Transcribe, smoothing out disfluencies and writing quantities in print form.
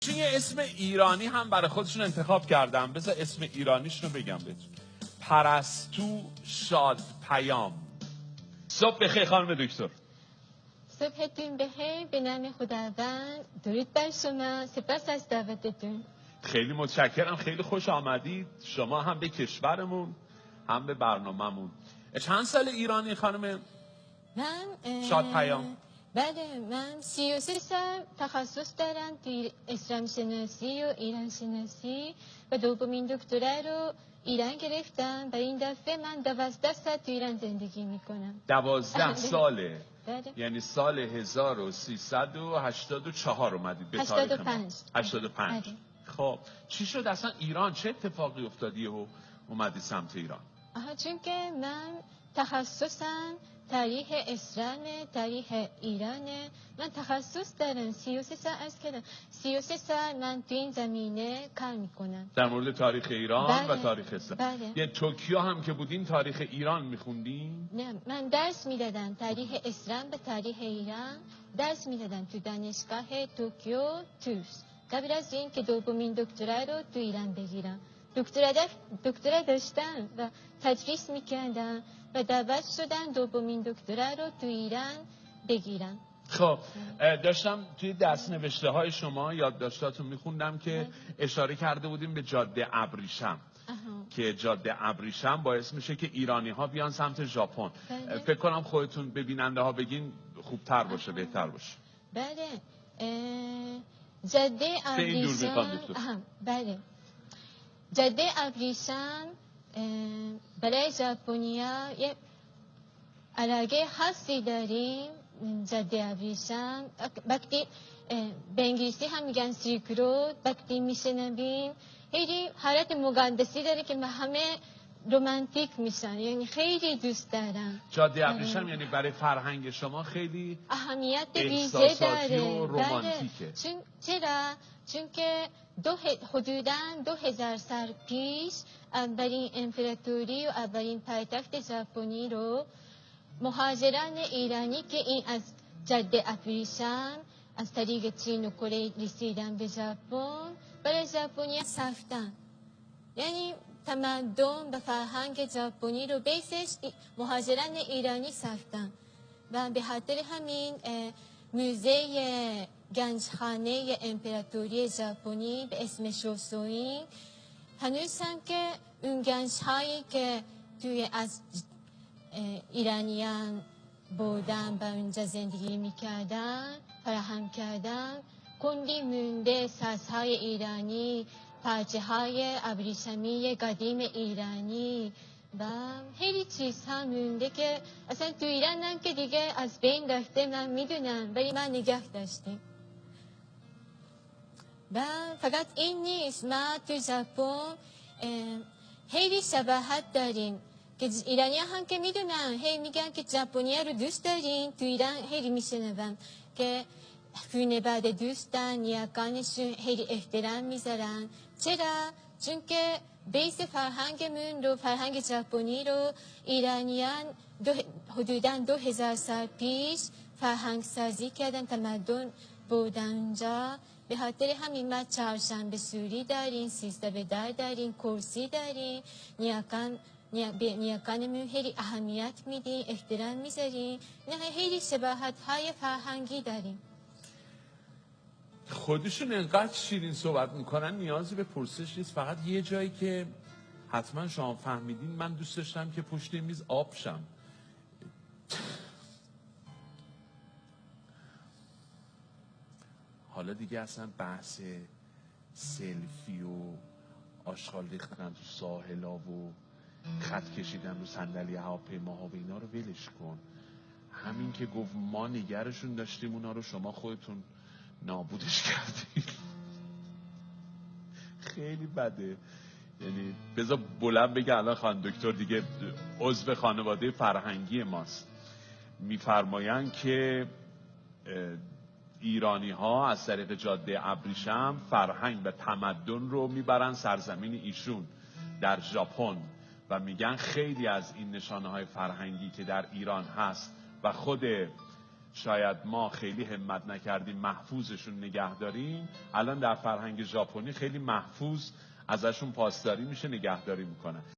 چون یه اسم ایرانی هم برای خودشون انتخاب کردم. بذار اسم ایرانیشون رو بگم بهتون. پرستو شادپیام. صبح بخیر خانم دکتر. صبحتون بخیر. به نام خداوند. درود بر شما. سپاس از دعوتتون. خیلی متشکرم. خیلی خوش آمدید. شما هم به کشورمون هم به برنامه‌مون. چند سال ایرانی خانم من شادپیام؟ بله، من 33 سال تخصص دارم توی اسلام شناسی و ایران شناسی و دومین دکترا رو ایران گرفتم و این دفعه من 12 سال تو ایران زندگی میکنم. 12 ساله؟ بله. یعنی سال 1384 اومدید به تاریخ ما. 85. بله. خب چی شد اصلا ایران؟ چه اتفاقی افتادی و اومدی سمت ایران؟ چون که من تخصصم تاریخ اسلام، تاریخ ایرانه. من تخصص دارم. 33 سال از کردم. 33 سال من تو این زمینه کار میکنم در مورد تاریخ ایران. بله. و تاریخ اسلام. بله. یه توکیو هم که بودین تاریخ ایران میخوندین؟ نه، من درس میدادم تاریخ اسلام به تاریخ ایران. درس میدادم تو دانشگاه توکیو توس قبل از این که دومین دکترا رو تو ایران بگیرم. دکترا داشتم و تدریس میکردم و دعوت شدن دومین دکترا رو تو ایران بگیرم. خب داشتم توی دست نوشته های شما یادداشتاتون میخوندم که اشاره کرده بودیم به جاده ابریشم. که جاده ابریشم باعث میشه که ایرانی ها بیان سمت ژاپن. فکر کنم خودتون به بیننده ها بگین خوبتر باشه، بهتر باشه. بله. جاده ابریشم. بله. جاده ابریشم برای ژاپنیا یه علاقه خاصی داریم. جاده ابریشم وقتی به انگلیسی هم میگن سیلک رود، وقتی میشنویم خیلی حالت مقدسی داره که همه رومانتیک میشن، یعنی خیلی دوست دارم. جاده ابریشم یعنی برای فرهنگ شما خیلی اهمیت ویژه داره و رمانتیکه. چون که حدوداً 2000 سال پیش اولین امپراتوری و اولین پایتخت ژاپنی رو مهاجران ایرانی که این از جاده ابریشم از طریق چین و کره رسیدن به ژاپن برای ژاپنیا ساختن. یعنی تمدن و فرهنگ ژاپنی رو بیسش مهاجران ایرانی ساختن و به خاطر همین موزه گنجخانه امپراتوری ژاپنی به اسم شوسوین هنوز هم که اون گنجهایی که توی از ایرانیان بودن و اونجا زندگی میکردن فراهم کردن. کندی مونده سازهای ایرانی، پارچه های ابریشمی قدیم ایرانی و خیلی چیزها مونده که اصلا تو ایران هم که دیگه از بین رفته من میدونم، ولی من نگه داشتیم. و فقط این نیست، ما تو ژاپن خیلی شباهت داریم که ایرانی هم که میدونن، هی میگن که ژاپنیا رو دوست دارین. تو ایران خیلی میشنوم که خانواده دوستن، نیاکانشون خیلی احترام میذارن. چرا؟ چون که بیس فرهنگمون رو، فرهنگ ژاپنی رو ایرانیان حدوداً 2000 سال پیش فرهنگ سازی کردن، تمدن بودن اونجا. به خاطر همین ما چهارشنبه سوری داریم، سیزده دار داریم، کرسی داریم. نیاکانمون خیلی اهمیت میدیم، احترام میذاریم. خیلی شباهت های فرهنگی داریم. خودشون انقدر شیرین صحبت میکنن نیازی به پرسش نیست. فقط یه جایی که حتما شما فهمیدین من دوست داشتم که پشت میز آب شم. حالا دیگه اصلا بحث سلفی و آشغال ریختن تو ساحلا و خط کشیدن رو صندلی هواپیماها و اینا رو ولش کن. همین که گفت ما نگرشون داشتیم اونا رو شما خودتون نابودش کردید. خیلی بده. یعنی بذار بلند بگه الان خانم دکتر دیگه عضو خانواده فرهنگی ماست. میفرمایند که ایرانی ها از طریق جاده ابریشم فرهنگ و تمدن رو میبرن سرزمین ایشون در ژاپن و میگن خیلی از این نشانه های فرهنگی که در ایران هست و خود شاید ما خیلی همت نکردیم محفوظشون نگه داریم، الان در فرهنگ ژاپنی خیلی محفوظ ازشون پاسداری میشه، نگهداری میکنن.